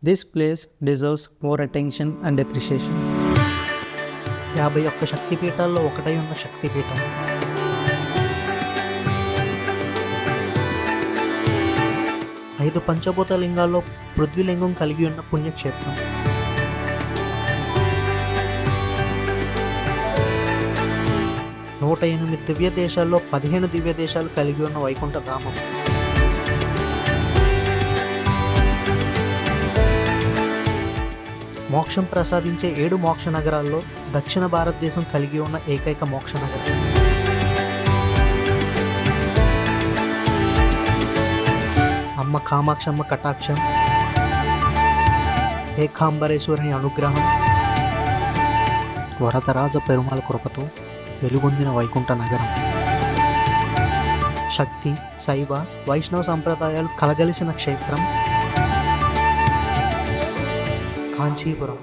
This place deserves more attention and appreciation. 51 శక్తిపీఠాల్లో ఒకటై ఉన్న శక్తిపీఠం. ఐదు పంచభూత లింగాల్లో పృథ్వీలింగం కలిగి ఉన్న పుణ్యక్షేత్రం. నూట 8 దివ్య దేశాల్లో 15 దివ్య దేశాలు కలిగి ఉన్న వైకుంఠ ధామం. మోక్షం ప్రసాదించే 7 మోక్ష నగరాల్లో దక్షిణ భారతదేశం కలిగి ఉన్న ఏకైక మోక్ష నగరం. అమ్మ కామాక్షమ్మ కటాక్షం, ఏకాంబరేశ్వరుని అనుగ్రహం, వరదరాజ పెరుమాళ కృపతో వెలుగొందిన వైకుంఠ నగరం. శక్తి, శైవ, వైష్ణవ సంప్రదాయాలు కలగలిసిన క్షేత్రం కాంచీపురం.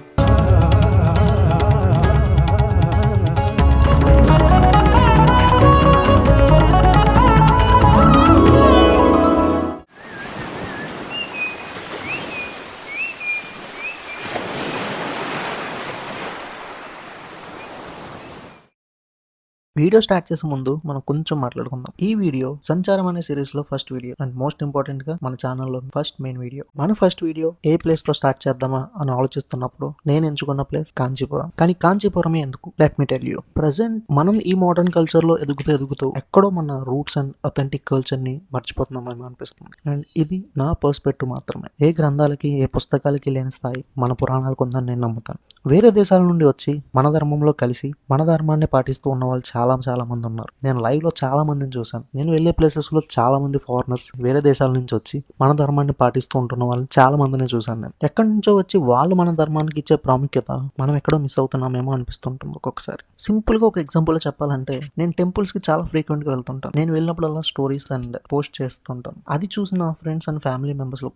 వీడియో స్టార్ట్ చేసే ముందు మనం కొంచెం మాట్లాడుకుందాం. ఈ వీడియో సంచారం అనే సిరీస్ లో first video and most important గా మన ఛానల్లో ఫస్ట్ మెయిన్ వీడియో. మన ఫస్ట్ వీడియో ఏ ప్లేస్ లో స్టార్ట్ చేద్దామా అని ఆలోచిస్తున్నప్పుడు నేను ఎంచుకున్న ప్లేస్ కాంచీపురం. కానీ కాంచీపురమే ఎందుకు? Let me tell you. Present మనం ఈ మోడర్న్ కల్చర్ లో ఎదుగుతూ ఎక్కడో మన రూట్స్ అండ్ అథెంటిక్ కల్చర్ ని మర్చిపోతున్నామని అనిపిస్తుంది. అండ్ ఇది నా పర్స్పెక్టివ్ మాత్రమే. ఏ గ్రంథాలకి ఏ పుస్తకాలకి లేని స్థాయి మన పురాణాలకు ఉందని నేను నమ్ముతాను. వేరే దేశాల నుండి వచ్చి మన ధర్మంలో కలిసి మన ధర్మాన్ని పాటిస్తూ ఉన్న వాళ్ళు చాలా మంది ఉన్నారు. నేను లైవ్ లో చాలా మందిని చూసాను. నేను వెళ్ళే ప్లేసెస్ లో చాలా మంది ఫారినర్స్ వేరే దేశాల నుంచి వచ్చి మన ధర్మాన్ని పాటిస్తూ ఉంటున్న వాళ్ళని చాలా మందిని చూసాను. నేను ఎక్కడి నుంచో వచ్చి వాళ్ళు మన ధర్మానికి ఇచ్చే ప్రాముఖ్యత మనం ఎక్కడో మిస్ అవుతున్నామేమో అనిపిస్తుంటుంది ఒక్కొక్కసారి. సింపుల్ గా ఒక ఎగ్జాంపుల్ చెప్పాలంటే, నేను టెంపుల్స్ కి చాలా ఫ్రీక్వెంట్ గా వెళ్తుంటాను. నేను వెళ్ళినప్పుడల్లా స్టోరీస్ అండ్ పోస్ట్ చేస్తుంటాను. అది చూసిన నా ఫ్రెండ్స్ అండ్ ఫ్యామిలీ మెంబర్స్ లో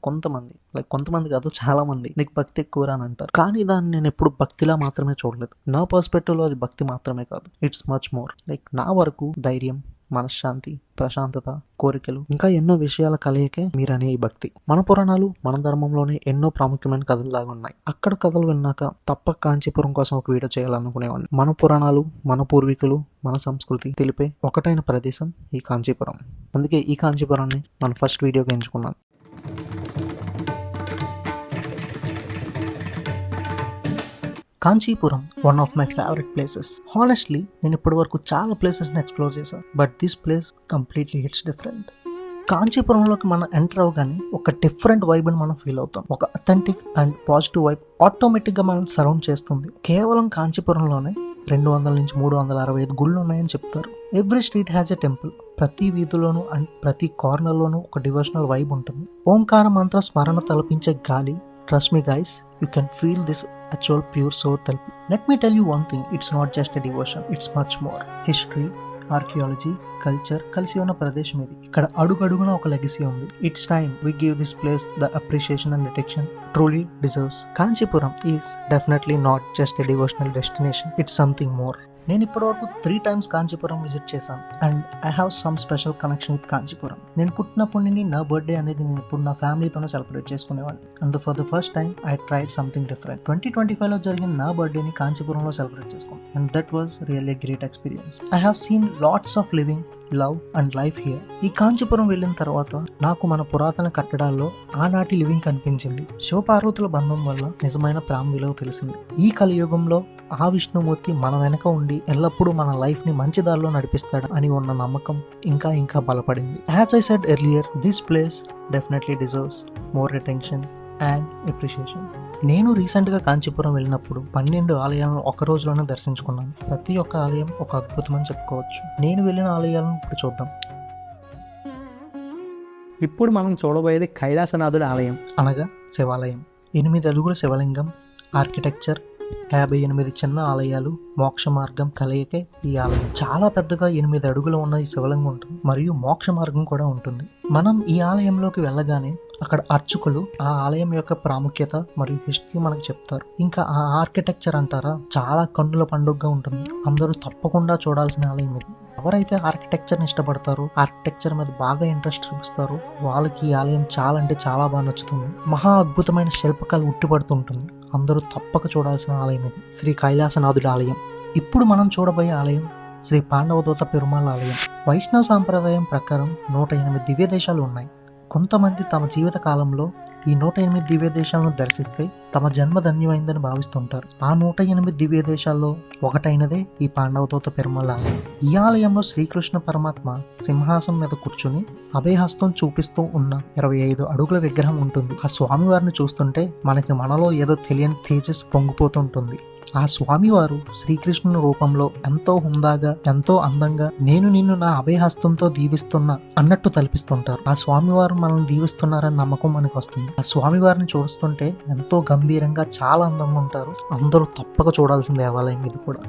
కొంతమంది కాదు, చాలా మంది నీకు భక్తి ఎక్కువ అని అంటారు. కానీ దాన్ని నేను ఎప్పుడు భక్తిలా మాత్రమే చూడలేదు. నా పర్స్పెక్టివ్ లో అది భక్తి మాత్రమే కాదు, ఇట్స్ మచ్ మోర్. నా వరకు ధైర్యం, మనశ్శాంతి, ప్రశాంతత, కోరికలు, ఇంకా ఎన్నో విషయాల కలయికే మీరనే ఈ భక్తి. మన పురాణాలు మన ధర్మంలోనే ఎన్నో ప్రాముఖ్యమైన కథలులాగా ఉన్నాయి. అక్కడ కథలు విన్నాక తప్పక కాంచీపురం కోసం ఒక వీడియో చేయాలనుకునేవాడిని. మన పురాణాలు, మన పూర్వీకులు, మన సంస్కృతి తెలిపే ఒకటైన ప్రదేశం ఈ కాంచీపురం. అందుకే ఈ కాంచీపురాన్ని మన ఫస్ట్ వీడియోగా ఎంచుకున్నాను. Kanchipuram one of my favourite places. Honestly నేను ఇప్పటి వరకు చాలా ప్లేసెస్ని ఎక్స్ప్లోర్ చేశాను, but this place completely hits different. కాంచీపురంలోకి మనం ఎంటర్ అవగానే ఒక డిఫరెంట్ వైబ్ని మనం ఫీల్ అవుతాం. ఒక అథెంటిక్ అండ్ పాజిటివ్ వైబ్ ఆటోమేటిక్గా మనం సరౌండ్ చేస్తుంది. కేవలం కాంచీపురంలోనే 200 నుంచి 365 గుళ్ళు ఉన్నాయని చెప్తారు. Every street has a temple. ప్రతి వీధిలోనూ అండ్ ప్రతి కార్నర్లోనూ ఒక డివోషనల్ వైబ్ ఉంటుంది. ఓంకార మంత్ర స్మరణ తలపించే గాలి. Trust me guys, you can feel this actual pure soul therapy. Let me tell you one thing, it's not just a devotion, it's much more. History, archaeology, culture కలిసి ఉన్న ప్రదేశం ఇది. ఇక్కడ అడుగడుగున ఒక లెగసీ ఉంది. It's time we give this place the appreciation and attention truly deserves. Kanchipuram is definitely not just a devotional destination, it's something more. నేను ఇప్పటివరకు 3 times కాంచీపురం విజిట్ చేశాను and I have some special connection with Kanchipuram. నేను పుట్టినప్పటి నుండి నా birthday అనేది నేను ఇప్పుడు నా ఫ్యామిలీతోనే సెలబ్రేట్ చేసుకునేవాడిని. And for the first time I tried something different. 2025లో జరిగిన నా బర్త్డేని కాంచీపురంలో సెలబ్రేట్ చేసుకున్నాను and that was really great experience. I have seen lots of living, love and life here. ఈ కాంచీపురం వెళ్ళిన తర్వాత నాకు మన పురాతన కట్టడాల్లో ఆనాటి లివింగ్ కనిపించింది. శివపార్వతుల బంధం వల్ల నిజమైన ప్రేమ విలువ తెలిసింది. ఈ కలియుగంలో ఆ విష్ణుమూర్తి మన వెనక ఉండి ఎల్లప్పుడూ మన లైఫ్ ని మంచి దారిలో నడిపిస్తాడు అని ఉన్న నమ్మకం ఇంకా బలపడింది. As I said earlier, this place definitely deserves more attention and appreciation. నేను రీసెంట్గా కాంచీపురం వెళ్ళినప్పుడు 12 ఆలయాలను ఒక రోజులోనే దర్శించుకున్నాను. ప్రతి ఒక్క ఆలయం ఒక అద్భుతం అని చెప్పుకోవచ్చు. నేను వెళ్ళిన ఆలయాలను ఇప్పుడు చూద్దాం. ఇప్పుడు మనం చూడబోయేది కైలాసనాథుడి ఆలయం, అనగా శివాలయం. 8 అడుగుల శివలింగం, ఆర్కిటెక్చర్, 58 చిన్న ఆలయాలు, మోక్ష మార్గం కలయికే ఈ ఆలయం. చాలా పెద్దగా 8 అడుగులు ఉన్న ఈ శివలింగం ఉంటుంది మరియు మోక్ష మార్గం కూడా ఉంటుంది. మనం ఈ ఆలయంలోకి వెళ్ళగానే అక్కడ అర్చకులు ఆ ఆలయం యొక్క ప్రాముఖ్యత మరియు హిస్టరీ మనకు చెప్తారు. ఇంకా ఆ ఆర్కిటెక్చర్ అంటారా, చాలా కన్నుల పండుగగా ఉంటుంది. అందరూ తప్పకుండా చూడాల్సిన ఆలయం ఇది. ఎవరైతే ఆర్కిటెక్చర్ని ఇష్టపడతారో, ఆర్కిటెక్చర్ మీద బాగా ఇంట్రెస్ట్ చూపిస్తారో వాళ్ళకి ఈ ఆలయం చాలా అంటే చాలా బాగా నచ్చుతుంది. మహా అద్భుతమైన శిల్పకళ ఉట్టిపడుతుంటుంది. అందరూ తప్పక చూడాల్సిన ఆలయం ఇది, శ్రీ కైలాసనాథుడి ఆలయం. ఇప్పుడు మనం చూడబోయే ఆలయం శ్రీ పాండవదూత పెరుమాళ్ ఆలయం. వైష్ణవ సాంప్రదాయం ప్రకారం 108 దివ్య దేశాలు ఉన్నాయి. కొంతమంది తమ జీవిత కాలంలో ఈ 108 దివ్య దేశాలను దర్శిస్తే తమ జన్మ ధన్యమైందని భావిస్తుంటారు. ఆ 108 దివ్య దేశాల్లో ఒకటైనదే ఈ పాండవదూత పెరుమాళ్ ఆలయం. ఈ ఆలయంలో శ్రీకృష్ణ పరమాత్మ సింహాసనం మీద కూర్చుని అభయహస్తం చూపిస్తూ ఉన్న 25 అడుగుల విగ్రహం ఉంటుంది. ఆ స్వామివారిని చూస్తుంటే మనలో ఏదో తెలియని తేజస్ పొంగిపోతుంటుంది. ఆ స్వామివారు శ్రీకృష్ణుని రూపంలో ఎంతో హుందాగా, ఎంతో అందంగా నేను నిన్ను నా అభయహస్తంతో దీవిస్తున్నా అన్నట్టు తలపిస్తుంటారు. ఆ స్వామివారు మనల్ని దీవిస్తున్నారని నమ్మకం మనకు వస్తుంది. ఆ స్వామివారిని చూస్తుంటే ఎంతో గంభీరంగా చాలా అందంగా ఉంటారు. అందరూ తప్పక చూడాల్సిన దేవాలయం ఇది కూడా.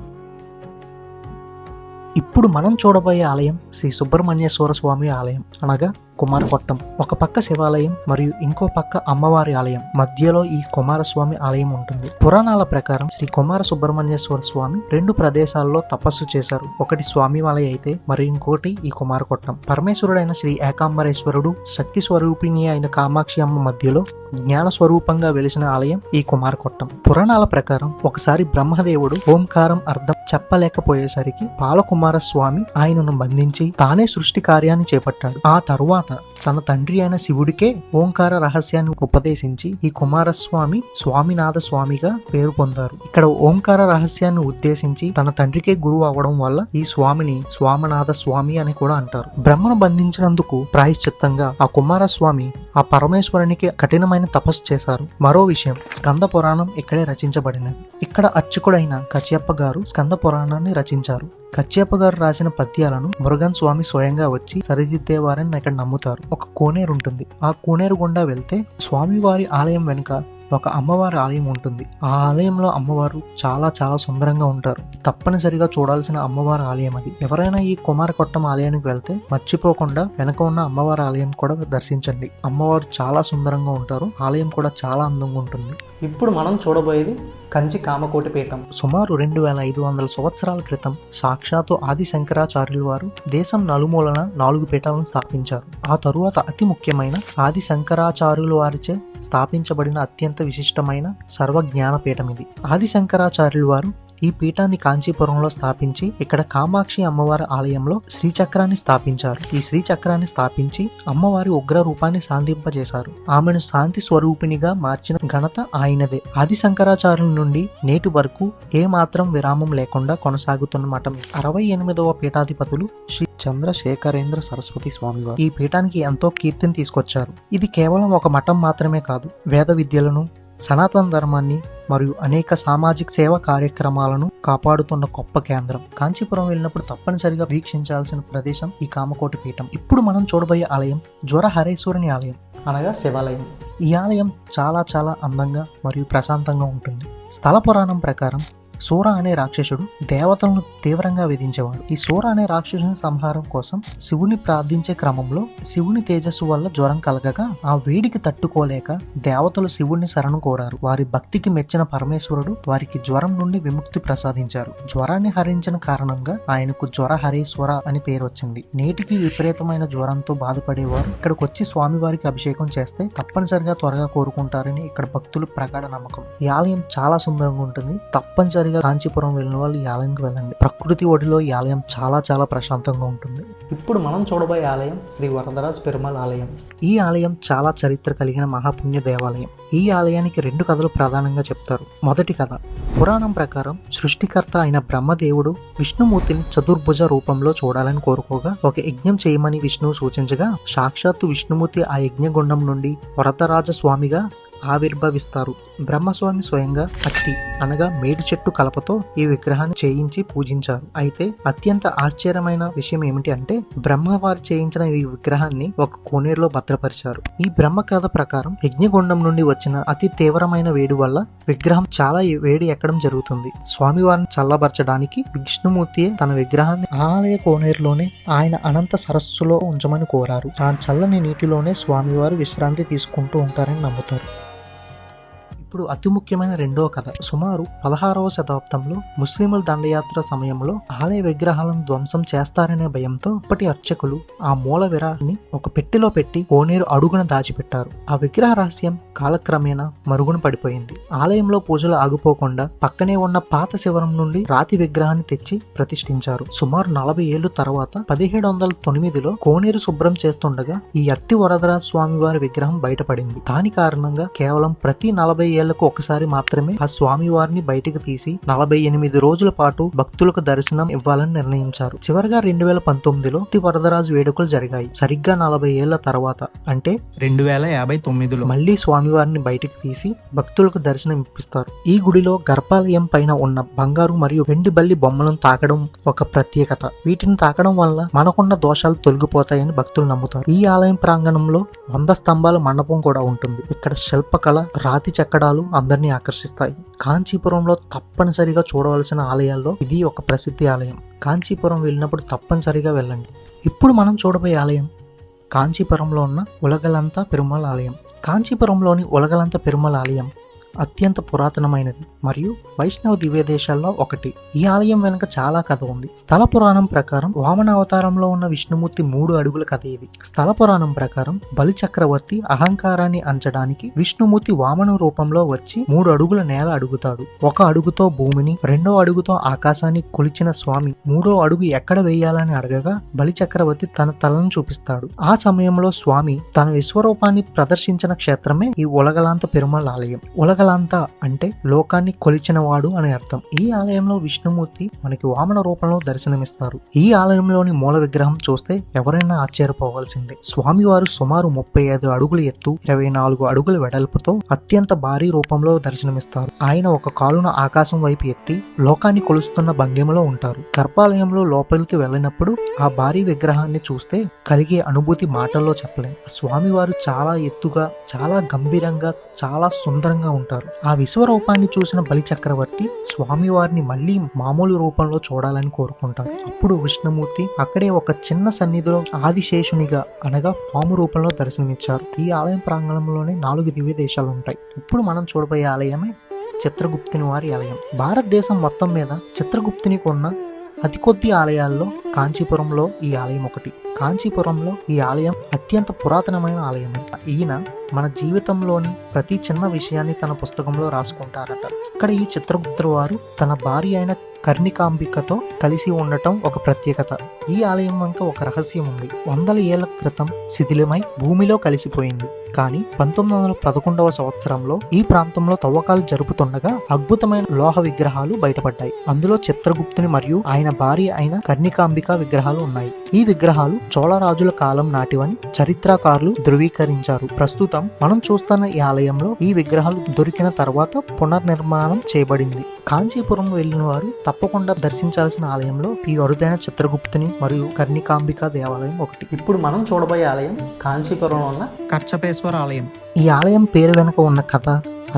ఇప్పుడు మనం చూడబోయే ఆలయం శ్రీ సుబ్రహ్మణ్యేశ్వర స్వామి ఆలయం, అనగా కుమారకొట్టం. ఒక పక్క శివాలయం మరియు ఇంకో పక్క అమ్మవారి ఆలయం, మధ్యలో ఈ కుమారస్వామి ఆలయం ఉంటుంది. పురాణాల ప్రకారం శ్రీ కుమార సుబ్రహ్మణ్యేశ్వర స్వామి 2 ప్రదేశాల్లో తపస్సు చేశారు. ఒకటి స్వామివాలయ అయితే మరి ఇంకోటి ఈ కుమారకొట్టం. పరమేశ్వరుడైన శ్రీ ఏకాంబరేశ్వరుడు, శక్తి స్వరూపిణి అయిన కామాక్షి అమ్మ మధ్యలో జ్ఞాన స్వరూపంగా వెలిసిన ఆలయం ఈ కుమారకొట్టం. పురాణాల ప్రకారం ఒకసారి బ్రహ్మదేవుడు ఓంకారం అర్థం చెప్పలేకపోయేసరికి బాలకుమారస్వామి ఆయనను బంధించి తానే సృష్టి కార్యాన్ని చేపట్టాడు. ఆ తరువాత తన తండ్రి అయిన శివుడికే ఓంకార రహస్యాన్ని ఉపదేశించి ఈ కుమారస్వామి స్వామినాథ స్వామిగా పేరు పొందారు. ఇక్కడ ఓంకార రహస్యాన్ని ఉద్దేశించి తన తండ్రికే గురువు అవడం వల్ల ఈ స్వామిని స్వామినాథ స్వామి అని కూడా అంటారు. బ్రహ్మను బంధించినందుకు ప్రాయశ్చిత్తంగా ఆ కుమారస్వామి ఆ పరమేశ్వరునికి కఠినమైన తపస్సు చేశారు. మరో విషయం, స్కంద పురాణం ఇక్కడే రచించబడినది. ఇక్కడ అర్చకుడైన కశ్యప గారు స్కంద పురాణాన్ని రచించారు. కశ్యప గారు రాసిన పద్యాలను మురుగన్ స్వామి స్వయంగా వచ్చి సరిదిద్దేవారని ఇక్కడ నమ్ముతారు. ఒక కోనేరు ఉంటుంది. ఆ కోనేరు గుండా వెళ్తే స్వామివారి ఆలయం వెనుక ఒక అమ్మవారి ఆలయం ఉంటుంది. ఆ ఆలయంలో అమ్మవారు చాలా చాలా సుందరంగా ఉంటారు. తప్పనిసరిగా చూడాల్సిన అమ్మవారి ఆలయం అది. ఎవరైనా ఈ కుమారకొట్టం ఆలయానికి వెళ్తే మర్చిపోకుండా వెనక ఉన్న అమ్మవారి ఆలయం కూడా దర్శించండి. అమ్మవారు చాలా సుందరంగా ఉంటారు. ఆలయం కూడా చాలా అందంగా ఉంటుంది. ఇప్పుడు మనం చూడబోయేది కంచి కామకోటి పీఠం. సుమారు 2500 సంవత్సరాల క్రితం సాక్షాత్తు ఆది శంకరాచార్యుల వారు దేశం నలుమూలన 4 పీఠాలను స్థాపించారు. ఆ తరువాత అతి ముఖ్యమైన ఆది శంకరాచార్యుల వారిచే స్థాపించబడిన అత్యంత విశిష్టమైన సర్వజ్ఞాన పీఠం ఇది. ఆది శంకరాచార్యుల వారు ఈ పీఠాన్ని కాంచీపురంలో స్థాపించి ఇక్కడ కామాక్షి అమ్మవారి ఆలయంలో శ్రీచక్రాన్ని స్థాపించారు. ఈ శ్రీచక్రాన్ని స్థాపించి అమ్మవారి ఉగ్ర రూపాన్ని శాంతింపజేశారు. ఆమెను శాంతి స్వరూపిణిగా మార్చిన ఘనత ఆయనదే. ఆది శంకరాచార్యుల నుండి నేటి వరకు ఏ మాత్రం విరామం లేకుండా కొనసాగుతున్న మఠం. 68వ పీఠాధిపతులు శ్రీ చంద్రశేఖరేంద్ర సరస్వతి స్వామివారు ఈ పీఠానికి ఎంతో కీర్తిని తీసుకొచ్చారు. ఇది కేవలం ఒక మఠం మాత్రమే కాదు, వేద విద్యలను, సనాతన ధర్మాన్ని మరియు అనేక సామాజిక సేవా కార్యక్రమాలను కాపాడుతున్న గొప్ప కేంద్రం. కాంచీపురం వెళ్ళినప్పుడు తప్పనిసరిగా వీక్షించాల్సిన ప్రదేశం ఈ కామకోటి పీఠం. ఇప్పుడు మనం చూడబోయే ఆలయం జ్వరహరేశ్వరుని ఆలయం, అనగా శివాలయం. ఈ ఆలయం చాలా చాలా అందంగా మరియు ప్రశాంతంగా ఉంటుంది. స్థల పురాణం ప్రకారం సూర అనే రాక్షసుడు దేవతలను తీవ్రంగా వేధించేవాడు. ఈ సూర అనే రాక్షసుని సంహారం కోసం శివుని ప్రార్థించే క్రమంలో శివుని తేజస్సు వల్ల జ్వరం కలగగా ఆ వేడికి తట్టుకోలేక దేవతలు శివుణ్ణి శరణు కోరారు. వారి భక్తికి మెచ్చిన పరమేశ్వరుడు వారికి జ్వరం నుండి విముక్తి ప్రసాదించారు. జ్వరాన్ని హరించిన కారణంగా ఆయనకు జ్వరహరేశ్వర అని పేరు వచ్చింది. నేటికి విపరీతమైన జ్వరంతో బాధపడేవారు ఇక్కడికి వచ్చి స్వామివారికి అభిషేకం చేస్తే తప్పనిసరిగా త్వరగా కోరుకుంటారని ఇక్కడ భక్తుల ప్రగాఢ నమ్మకం. ఈ ఆలయం చాలా సుందరంగా ఉంటుంది. తప్పనిసరిగా కాంచీపురం వెళ్ళిన వాళ్ళు ఈ ఆలయానికి వెళ్ళండి. ప్రకృతి ఒడిలో ఈ ఆలయం చాలా చాలా ప్రశాంతంగా ఉంటుంది. ఇప్పుడు మనం చూడబోయే ఆలయం శ్రీ వరదరాజ పెరుమాళ్ ఆలయం. ఈ ఆలయం చాలా చరిత్ర కలిగిన మహాపుణ్య దేవాలయం. ఈ ఆలయానికి 2 కథలు ప్రధానంగా చెప్తారు. మొదటి కథ, పురాణం ప్రకారం సృష్టికర్త అయిన బ్రహ్మదేవుడు విష్ణుమూర్తిని చతుర్భుజ రూపంలో చూడాలని కోరుకోగా ఒక యజ్ఞం చేయమని విష్ణువు సూచించగా సాక్షాత్తు విష్ణుమూర్తి ఆ యజ్ఞగుండం నుండి వరదరాజ స్వామిగా ఆవిర్భవిస్తారు. బ్రహ్మస్వామి స్వయంగా అత్తి అనగా మేడి చెట్టు కలపతో ఈ విగ్రహాన్ని చేయించి పూజించారు. అయితే అత్యంత ఆశ్చర్యమైన విషయం ఏమిటి అంటే బ్రహ్మవారు చేయించిన ఈ విగ్రహాన్ని ఒక కోనేరులో భద్రపరిచారు. ఈ బ్రహ్మ కథ ప్రకారం యజ్ఞగుండం నుండి వచ్చిన అతి తీవ్రమైన వేడి వల్ల విగ్రహం చాలా వేడి ఎక్కడం జరుగుతుంది. స్వామివారిని చల్లబరచడానికి విష్ణుమూర్తి తన విగ్రహాన్ని ఆలయ కోనేరులోనే ఆయన అనంత సరస్సులో ఉంచమని కోరారు. ఆ చల్లని నీటిలోనే స్వామివారు విశ్రాంతి తీసుకుంటూ ఉంటారని నమ్ముతారు. ఇప్పుడు అతి ముఖ్యమైన రెండవ కథ. సుమారు 16వ శతాబ్దంలో ముస్లింల దండయాత్ర సమయంలో ఆలయ విగ్రహాలను ధ్వంసం చేస్తారనే భయంతో అప్పటి అర్చకులు ఆ మూల విరాన్ని ఒక పెట్టెలో పెట్టి కోనేరు అడుగున దాచిపెట్టారు. ఆ విగ్రహ రహస్యం కాలక్రమేణా మరుగున పడిపోయింది. ఆలయంలో పూజలు ఆగిపోకుండా పక్కనే ఉన్న పాత శివరం నుండి రాతి విగ్రహాన్ని తెచ్చి ప్రతిష్ఠించారు. సుమారు 40 ఏళ్ల తర్వాత 1709లో కోనేరు శుభ్రం చేస్తుండగా ఈ అత్తి వరదరాజ స్వామి వారి విగ్రహం బయటపడింది. దాని కారణంగా కేవలం ప్రతి 40 ఏళ్లకు ఒకసారి మాత్రమే ఆ స్వామి వారిని బయటకు తీసి 48 రోజుల పాటు భక్తులకు దర్శనం ఇవ్వాలని నిర్ణయించారు. చివరిగా 2019లో అత్తి వరదరాజు వేడుకలు జరిగాయి. సరిగ్గా 40 ఏళ్ల తర్వాత అంటే 2059లో మళ్లీ స్వామివారిని బయటకు తీసి భక్తులకు దర్శనం ఇప్పిస్తారు. ఈ గుడిలో గర్భాలయం పైన ఉన్న బంగారు మరియు వెండి బల్లి బొమ్మలను తాకడం ఒక ప్రత్యేకత. వీటిని తాకడం వల్ల మనకున్న దోషాలు తొలగిపోతాయని భక్తులు నమ్ముతారు. ఈ ఆలయం ప్రాంగణంలో 100 స్తంభాల మండపం కూడా ఉంటుంది. ఇక్కడ శిల్పకళ, రాతి చెక్కడాలు అందరినీ ఆకర్షిస్తాయి. కాంచీపురంలో తప్పనిసరిగా చూడవలసిన ఆలయాల్లో ఇది ఒక ప్రసిద్ధి ఆలయం. కాంచీపురం వెళ్ళినప్పుడు తప్పనిసరిగా వెళ్ళండి. ఇప్పుడు మనం చూడబోయే ఆలయం కాంచీపురంలో ఉన్న ఉలగలంత పెరుమాళ్ ఆలయం. కాంచీపురంలోని ఉలగలంత పెరుమాళ్ ఆలయం అత్యంత పురాతనమైనది మరియు వైష్ణవ దివ్య దేశాల్లో ఒకటి. ఈ ఆలయం వెనుక చాలా కథ ఉంది. స్థల పురాణం ప్రకారం వామన అవతారంలో ఉన్న విష్ణుమూర్తి 3 అడుగుల కథ ఇది. స్థల పురాణం ప్రకారం బలి చక్రవర్తి అహంకారాన్ని అంచడానికి విష్ణుమూర్తి వామన రూపంలో వచ్చి 3 అడుగుల నేల అడుగుతాడు. 1 అడుగుతో భూమిని, 2వ అడుగుతో ఆకాశాన్ని కొలిచిన స్వామి 3వ అడుగు ఎక్కడ వేయాలని అడగగా బలి చక్రవర్తి తన తలను చూపిస్తాడు. ఆ సమయంలో స్వామి తన విశ్వరూపాన్ని ప్రదర్శించిన క్షేత్రమే ఈ ఉలగలాంత పెరుమాళ్ ఆలయం. ఉలగలాంత అంటే లోకాన్ని కొలిచిన వాడు అని అర్థం. ఈ ఆలయంలో విష్ణుమూర్తి మనకి వామన రూపంలో దర్శనమిస్తారు. ఈ ఆలయంలోని మూల విగ్రహం చూస్తే ఎవరైనా ఆశ్చర్యపోవాల్సిందే. స్వామివారు సుమారు 35 అడుగుల ఎత్తు, 24 అడుగుల వెడల్పుతో అత్యంత భారీ రూపంలో దర్శనమిస్తారు. ఆయన ఒక కాలున ఆకాశం వైపు ఎత్తి లోకాన్ని కొలుస్తున్న భంగిమలో ఉంటారు. గర్భాలయంలో లోపలికి వెళ్ళినప్పుడు ఆ భారీ విగ్రహాన్ని చూస్తే కలిగే అనుభూతి మాటల్లో చెప్పలేం. స్వామివారు చాలా ఎత్తుగా, చాలా గంభీరంగా, చాలా సుందరంగా ఉంటారు. ఆ విశ్వరూపాన్ని చూసిన బలి చక్రవర్తి స్వామివారిని మళ్ళీ మామూలు రూపంలో చూడాలని కోరుకుంటారు. అప్పుడు విష్ణుమూర్తి అక్కడే ఒక చిన్న సన్నిధిలో ఆదిశేషునిగా అనగా పాము రూపంలో దర్శనమిచ్చారు. ఈ ఆలయం ప్రాంగణంలోనే 4 దివ్య దేశాలు ఉంటాయి. ఇప్పుడు మనం చూడబోయే ఆలయమే చిత్రగుప్తుని వారి ఆలయం. భారతదేశం మొత్తం మీద చిత్రగుప్తునికి ఉన్న అతి కొద్ది ఆలయాల్లో కాంచీపురంలో ఈ ఆలయం ఒకటి. కాంచీపురంలో ఈ ఆలయం అత్యంత పురాతనమైన ఆలయం. ఈయన మన జీవితంలోని ప్రతి చిన్న విషయాన్ని తన పుస్తకంలో రాసుకుంటారట. ఇక్కడ ఈ చిత్రగుప్తుడు వారు తన భార్య అయిన కర్ణికాంబికతో కలిసి ఉండటం ఒక ప్రత్యేకత. ఈ ఆలయం వెనుక ఒక రహస్యం ఉంది. 100 ఏళ్ల క్రితం శిథిలమై భూమిలో కలిసిపోయింది. కానీ 1911వ సంవత్సరంలో ఈ ప్రాంతంలో తవ్వకాలు జరుపుతుండగా అద్భుతమైన లోహ విగ్రహాలు బయటపడ్డాయి. అందులో చిత్రగుప్తుని మరియు ఆయన భార్య అయిన కర్ణికాంబిక విగ్రహాలు ఉన్నాయి. ఈ విగ్రహాలు చోళరాజుల కాలం నాటివని చరిత్రకారులు ధృవీకరించారు. ప్రస్తుతం మనం చూస్తున్న ఈ ఆలయంలో ఈ విగ్రహాలు దొరికిన తర్వాత పునర్నిర్మాణం చేయబడింది. కాంచీపురం వెళ్లిన వారు తప్పకుండా దర్శించాల్సిన ఆలయంలో ఈ అరుదైన చిత్రగుప్తుని మరియు కర్ణికాంబిక దేవాలయం ఒకటి. ఇప్పుడు మనం చూడబోయే ఆలయం కాంచీపురంలో ఉన్న కర్చపేశ్వర ఆలయం. ఈ ఆలయం పేరు వెనుక ఉన్న కథ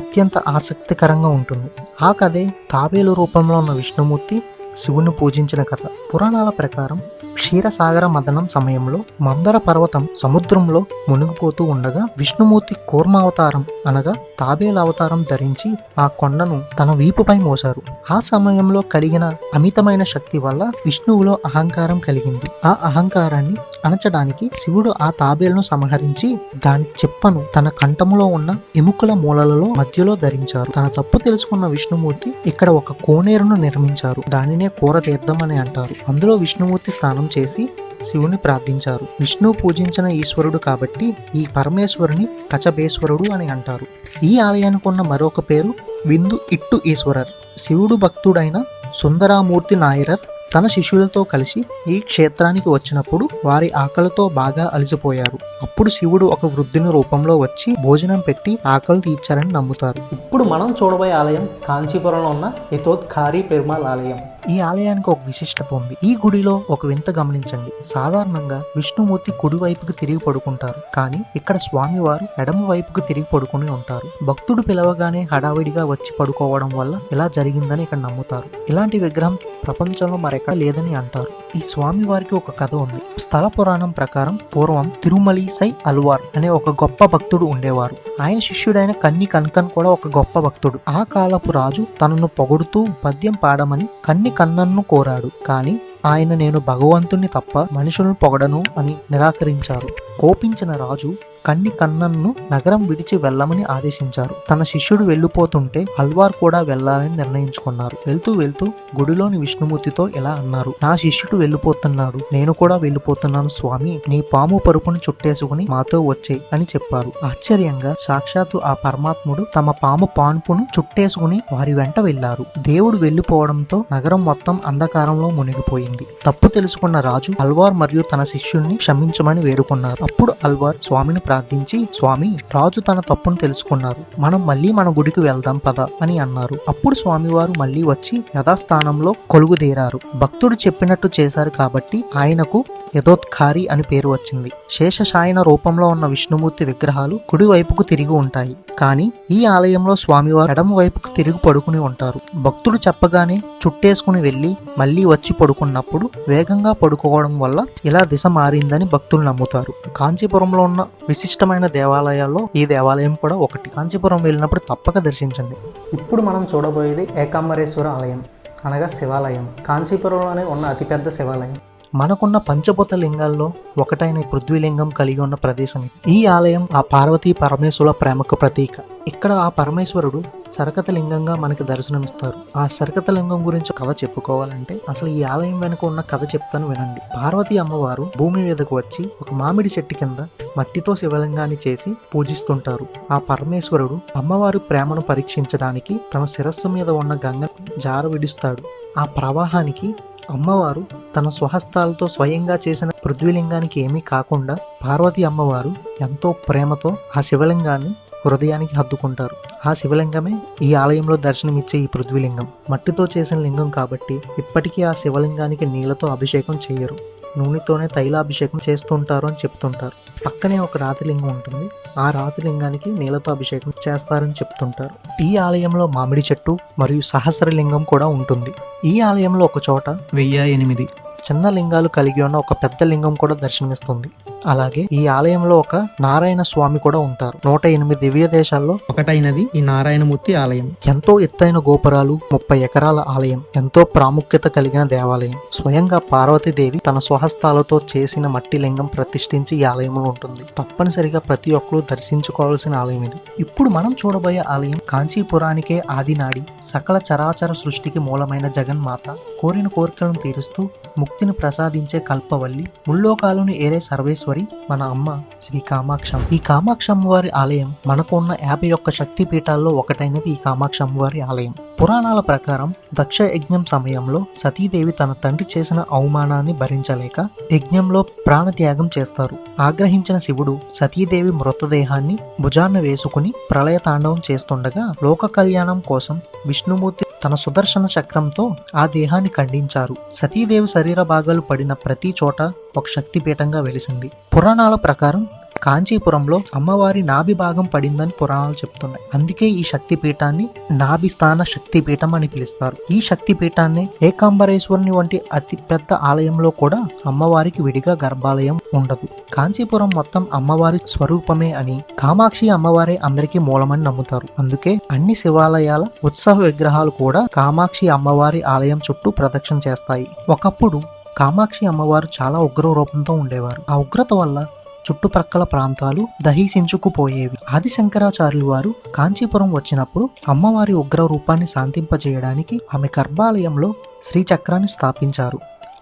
అత్యంత ఆసక్తికరంగా ఉంటుంది. ఆ కథే తాబేలు రూపంలో ఉన్న విష్ణుమూర్తి శివుని పూజించిన కథ. పురాణాల ప్రకారం క్షీరసాగర మదనం సమయంలో మందర పర్వతం సముద్రంలో మునిగిపోతూ ఉండగా విష్ణుమూర్తి కూర్మావతారం అనగా తాబేలు అవతారం ధరించి ఆ కొండను తన వీపుపై మోశారు. ఆ సమయంలో కలిగిన అమితమైన శక్తి వల్ల విష్ణువులో అహంకారం కలిగింది. ఆ అహంకారాన్ని అణచడానికి శివుడు ఆ తాబేలును సంహరించి దాని చెప్పను తన కంఠములో ఉన్న ఎముకల మూలలలో మధ్యలో ధరించారు. తన తప్పు తెలుసుకున్న విష్ణుమూర్తి ఇక్కడ ఒక కోనేరును నిర్మించారు. దానినే కూరతీర్థం అని అంటారు. అందులో విష్ణుమూర్తి స్నానం చేసి శివుని ప్రార్థించారు. విష్ణువు పూజించిన ఈశ్వరుడు కాబట్టి ఈ పరమేశ్వరుని కచబేశ్వరుడు అని అంటారు. ఈ ఆలయానికి ఉన్న మరొక పేరు విందు ఇట్టు ఈశ్వరర్. శివుడు భక్తుడైన సుందరామూర్తి నాయరర్ తన శిష్యులతో కలిసి ఈ క్షేత్రానికి వచ్చినప్పుడు వారి ఆకలితో బాగా అలసిపోయారు. అప్పుడు శివుడు ఒక వృద్ధుని రూపంలో వచ్చి భోజనం పెట్టి ఆకలి తీర్చారని నమ్ముతారు. ఇప్పుడు మనం చూడబోయే ఆలయం కాంచీపురంలో ఉన్న ఇతోత్కారి పెరుమాళ్ ఆలయం. ఈ ఆలయానికి ఒక విశిష్టత ఉంది. ఈ గుడిలో ఒక వింత గమనించండి. సాధారణంగా విష్ణుమూర్తి కుడి వైపుకు తిరిగి పడుకుంటారు, కానీ ఇక్కడ స్వామివారు ఎడమ వైపుకు తిరిగి పడుకుని ఉంటారు. భక్తుడు పిలవగానే హడావిడిగా వచ్చి పడుకోవడం వల్ల ఇలా జరిగిందని ఇక్కడ నమ్ముతారు. ఇలాంటి విగ్రహం ప్రపంచంలో మరెక్కడ లేదని అంటారు. ఈ స్వామి వారికి ఒక కథ ఉంది. స్థల పురాణం ప్రకారం పూర్వం తిరుమలీసై అల్వార్ అనే ఒక గొప్ప భక్తుడు ఉండేవారు. ఆయన శిష్యుడైన కన్ని కనకన్ కూడా ఒక గొప్ప భక్తుడు. ఆ కాలపు రాజు తనను పొగుడుతూ పద్యం పాడమని కన్ని కన్నన్ను కోరాడు. కానీ ఆయన నేను భగవంతుణ్ణి తప్ప మనుషులను పొగడను అని నిరాకరించారు. కోపించిన రాజు కన్ని కన్నన్ను నగరం విడిచి వెళ్ళమని ఆదేశించారు. తన శిష్యుడు వెళ్ళిపోతుంటే అల్వార్ కూడా వెళ్లాలని నిర్ణయించుకున్నారు. వెళ్తూ వెళ్తూ గుడిలోని విష్ణుమూర్తితో ఇలా అన్నారు, నా శిష్యుడు వెళ్ళిపోతున్నాడు, నేను కూడా వెళ్ళిపోతున్నాను స్వామి, నీ పాము పరుపును చుట్టేసుకుని మాతో వచ్చేయ్ అని చెప్పారు. ఆశ్చర్యంగా సాక్షాత్తు ఆ పరమాత్ముడు తమ పాము పాన్పును చుట్టేసుకుని వారి వెంట వెళ్లారు. దేవుడు వెళ్లిపోవడంతో నగరం మొత్తం అంధకారంలో మునిగిపోయింది. తప్పు తెలుసుకున్న రాజు అల్వార్ మరియు తన శిష్యుణ్ణి క్షమించమని వేడుకున్నారు. అప్పుడు అల్వార్ స్వామిని ప్రార్థించి, స్వామి, రాజు తన తప్పును తెలుసుకున్నారు, మనం మళ్ళీ మన గుడికి వెళ్దాం పద అని అన్నారు. అప్పుడు స్వామివారు మళ్ళీ వచ్చి యథాస్థానంలో కొలుగుదేరారు. భక్తుడు చెప్పినట్టు చేశారు కాబట్టి ఆయనకు యథోత్కారి అని పేరు వచ్చింది. శేషశాయన రూపంలో ఉన్న విష్ణుమూర్తి విగ్రహాలు కుడి వైపుకు తిరిగి ఉంటాయి. కానీ ఈ ఆలయంలో స్వామివారు ఎడమ వైపుకు తిరిగి పడుకుని ఉంటారు. భక్తుడు చెప్పగానే చుట్టేసుకుని వెళ్లి మళ్ళీ వచ్చి పడుకున్నప్పుడు వేగంగా పడుకోవడం వల్ల ఇలా దిశ మారిందని భక్తులు నమ్ముతారు. కాంచీపురంలో ఉన్న విశిష్టమైన దేవాలయాల్లో ఈ దేవాలయం కూడా ఒకటి. కాంచీపురం వెళ్ళినప్పుడు తప్పక దర్శించండి. ఇప్పుడు మనం చూడబోయేది ఏకాంబరేశ్వర ఆలయం అనగా శివాలయం. కాంచీపురంలోనే ఉన్న అతిపెద్ద శివాలయం. మనకున్న పంచభూత లింగాల్లో ఒకటైన పృథ్వీలింగం కలిగి ఉన్న ప్రదేశం. ఈ ఆలయం ఆ పార్వతీ పరమేశ్వరుల ప్రేమకు ప్రతీక. ఇక్కడ ఆ పరమేశ్వరుడు సరకత లింగంగా మనకి దర్శనమిస్తారు. ఆ సరకత లింగం గురించి కథ చెప్పుకోవాలంటే అసలు ఈ ఆలయం వెనుక ఉన్న కథ చెప్తాను వినండి. పార్వతీ అమ్మవారు భూమి మీదకు వచ్చి ఒక మామిడి చెట్టు కింద మట్టితో శివలింగాన్ని చేసి పూజిస్తుంటారు. ఆ పరమేశ్వరుడు అమ్మవారి ప్రేమను పరీక్షించడానికి తన శిరస్సు మీద ఉన్న గంగ జార విడుస్తాడు. ఆ ప్రవాహానికి అమ్మవారు తన స్వహస్తాలతో స్వయంగా చేసిన పృథ్వీలింగానికి ఏమీ కాకుండా పార్వతీ అమ్మవారు ఎంతో ప్రేమతో ఆ శివలింగాన్ని హృదయానికి హత్తుకుంటారు. ఆ శివలింగమే ఈ ఆలయంలో దర్శనమిచ్చే ఈ పృథ్వీలింగం. మట్టితో చేసిన లింగం కాబట్టి ఇప్పటికీ ఆ శివలింగానికి నీళ్లతో అభిషేకం చేయరు, నూనెతోనే తైలాభిషేకం చేస్తుంటారు అని చెప్తుంటారు. పక్కనే ఒక రాతి లింగం ఉంటుంది. ఆ రాతి లింగానికి నీళ్లతో అభిషేకం చేస్తారని చెప్తుంటారు. ఈ ఆలయంలో మామిడి చెట్టు మరియు సహస్రలింగం కూడా ఉంటుంది. ఈ ఆలయంలో ఒక చోట 1008 చిన్న లింగాలు కలిగి ఉన్న ఒక పెద్ద లింగం కూడా దర్శనమిస్తుంది. అలాగే ఈ ఆలయంలో ఒక నారాయణ స్వామి కూడా ఉంటారు. 108 దివ్య దేశాల్లో ఒకటైనది ఈ నారాయణమూర్తి ఆలయం. ఎంతో ఎత్తైన గోపురాలు, 30 ఎకరాల ఆలయం, ఎంతో ప్రాముఖ్యత కలిగిన దేవాలయం. స్వయంగా పార్వతీదేవి తన స్వహస్తాలతో చేసిన మట్టి లింగం ప్రతిష్ఠించి ఈ ఆలయంలో ఉంటుంది. తప్పనిసరిగా ప్రతి ఒక్కరూ దర్శించుకోవాల్సిన ఆలయం ఇది. ఇప్పుడు మనం చూడబోయే ఆలయం కాంచీపురానికే ఆదినాడి, సకల చరాచర సృష్టికి మూలమైన జగన్మాత, కోరిన కోరికలను తీరుస్తూ ముక్తిని ప్రసాదించే కల్పవల్లి, ముల్లోకాలను ఏరే సర్వేశ్వరి మన అమ్మ శ్రీ కామాక్షం. ఈ కామాక్షమ్మ వారి ఆలయం మనకు ఉన్న 51 శక్తి పీఠాల్లో ఒకటైనది ఈ కామాక్షమ్మ వారి ఆలయం. పురాణాల ప్రకారం దక్ష యజ్ఞం సమయంలో సతీదేవి తన తండ్రి చేసిన అవమానాన్ని భరించలేక యజ్ఞంలో ప్రాణత్యాగం చేస్తారు. ఆగ్రహించిన శివుడు సతీదేవి మృతదేహాన్ని భుజాన వేసుకుని ప్రళయ తాండవం చేస్తుండగా లోక కళ్యాణం కోసం విష్ణుమూర్తి తన సుదర్శన చక్రంతో ఆ దేహాన్ని ఖండించారు. సతీదేవి శరీర భాగాలు పడిన ప్రతి చోట ఒక శక్తిపీఠంగా వెలిసింది. పురాణాల ప్రకారం కాంచీపురంలో అమ్మవారి నాభి భాగం పడిందని పురాణాలు చెప్తున్నాయి. అందుకే ఈ శక్తిపీఠాన్ని నాభిస్థాన శక్తిపీఠం అని పిలుస్తారు. ఈ శక్తిపీఠాన్ని ఏకాంబరేశ్వరుని వంటి అతి పెద్ద ఆలయంలో కూడా అమ్మవారికి విడిగా గర్భాలయం ఉండదు. కాంచీపురం మొత్తం అమ్మవారి స్వరూపమే అని, కామాక్షి అమ్మవారే అందరికీ మూలమని నమ్ముతారు. అందుకే అన్ని శివాలయాల ఉత్సవ విగ్రహాలు కూడా కామాక్షి అమ్మవారి ఆలయం చుట్టూ ప్రదక్షిణ చేస్తాయి. ఒకప్పుడు కామాక్షి అమ్మవారు చాలా ఉగ్ర రూపంతో ఉండేవారు. ఆ ఉగ్రత వల్ల చుట్టుప్రక్కల ప్రాంతాలు దహించుకుపోయేవి. ఆది శంకరాచార్యులు వారు కాంచీపురం వచ్చినప్పుడు అమ్మవారి ఉగ్ర రూపాన్ని శాంతింపజేయడానికి ఆమె గర్భాలయంలో శ్రీచక్రాన్ని స్థాపించారు.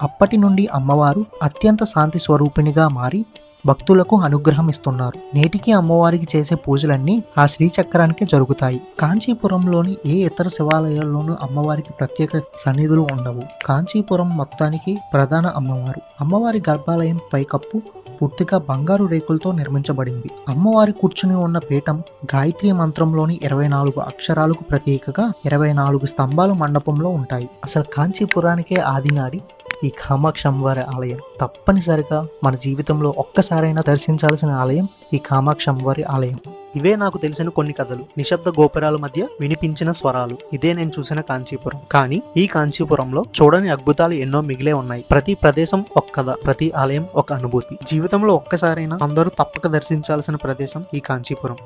అప్పటి నుండి అమ్మవారు అత్యంత శాంతి స్వరూపిణిగా మారి భక్తులకు అనుగ్రహం ఇస్తున్నారు. నేటికి అమ్మవారికి చేసే పూజలన్నీ ఆ శ్రీచక్రానికి జరుగుతాయి. కాంచీపురంలోని ఏ ఇతర శివాలయాల్లోనూ అమ్మవారికి ప్రత్యేక సన్నిధులు ఉండవు. కాంచీపురం మొత్తానికి ప్రధాన అమ్మవారు. అమ్మవారి గర్భాలయం పైకప్పు పూర్తిగా బంగారు రేకులతో నిర్మించబడింది. అమ్మవారి కూర్చుని ఉన్న పీఠం గాయత్రి మంత్రంలోని 24 అక్షరాలకు ప్రతీకగా 24 స్తంభాలు మండపంలో ఉంటాయి. అసలు కాంచీపురానికే ఆదినాడి, ఈ కామాక్షి అమ్మవారి ఆలయం. తప్పనిసరిగా మన జీవితంలో ఒక్కసారైనా దర్శించాల్సిన ఆలయం ఈ కామాక్షి అమ్మవారి ఆలయం. ఇవే నాకు తెలిసిన కొన్ని కథలు, నిశ్శబ్ద గోపురాల మధ్య వినిపించిన స్వరాలు. ఇదే నేను చూసిన కాంచీపురం. కానీ ఈ కాంచీపురంలో చూడని అద్భుతాలు ఎన్నో మిగిలే ఉన్నాయి. ప్రతి ప్రదేశం ఒక కథ, ప్రతి ఆలయం ఒక అనుభూతి. జీవితంలో ఒక్కసారైనా అందరూ తప్పక దర్శించాల్సిన ప్రదేశం ఈ కాంచీపురం.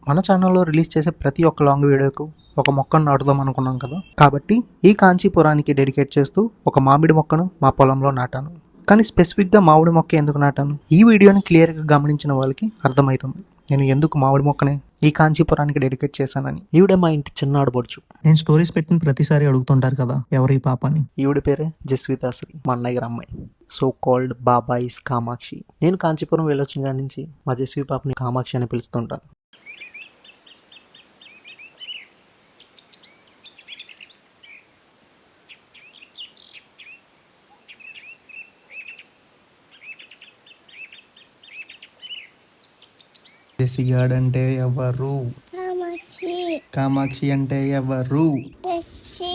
మన ఛానల్లో రిలీజ్ చేసే ప్రతి ఒక్క లాంగ్ వీడియోకు ఒక మొక్కను నాటుదాం అనుకున్నాం కదా. కాబట్టి ఈ కాంచీపురానికి డెడికేట్ చేస్తూ ఒక మామిడి మొక్కను మా పొలంలో నాటాను. కానీ స్పెసిఫిక్గా మామిడి మొక్క ఎందుకు నాటాను, ఈ వీడియోని క్లియర్గా గమనించిన వాళ్ళకి అర్థమవుతుంది నేను ఎందుకు మామిడి మొక్కనే ఈ కాంచీపురానికి డెడికేట్ చేశానని. ఈవిడే మా ఇంటి చిన్న ఆడపడుచు. నేను స్టోరీస్ పెట్టిన ప్రతిసారి అడుగుతుంటారు కదా ఎవరి పాప అని. ఈవిడ పేరే జస్వితాశ్రీ, మా అన్నయ్య గారు అమ్మాయి. సో కాల్డ్ బాబాయిస్ కామాక్షి. నేను కాంచీపురం వెళ్ళొచ్చిన కాడి నుంచి మా జస్వి పాపని కామాక్షి అని పిలుస్తుంటాను. జెసిగాడ్ అంటే ఎవరు? కామాక్షి కామాక్షి అంటే ఎవరు? తెచ్చి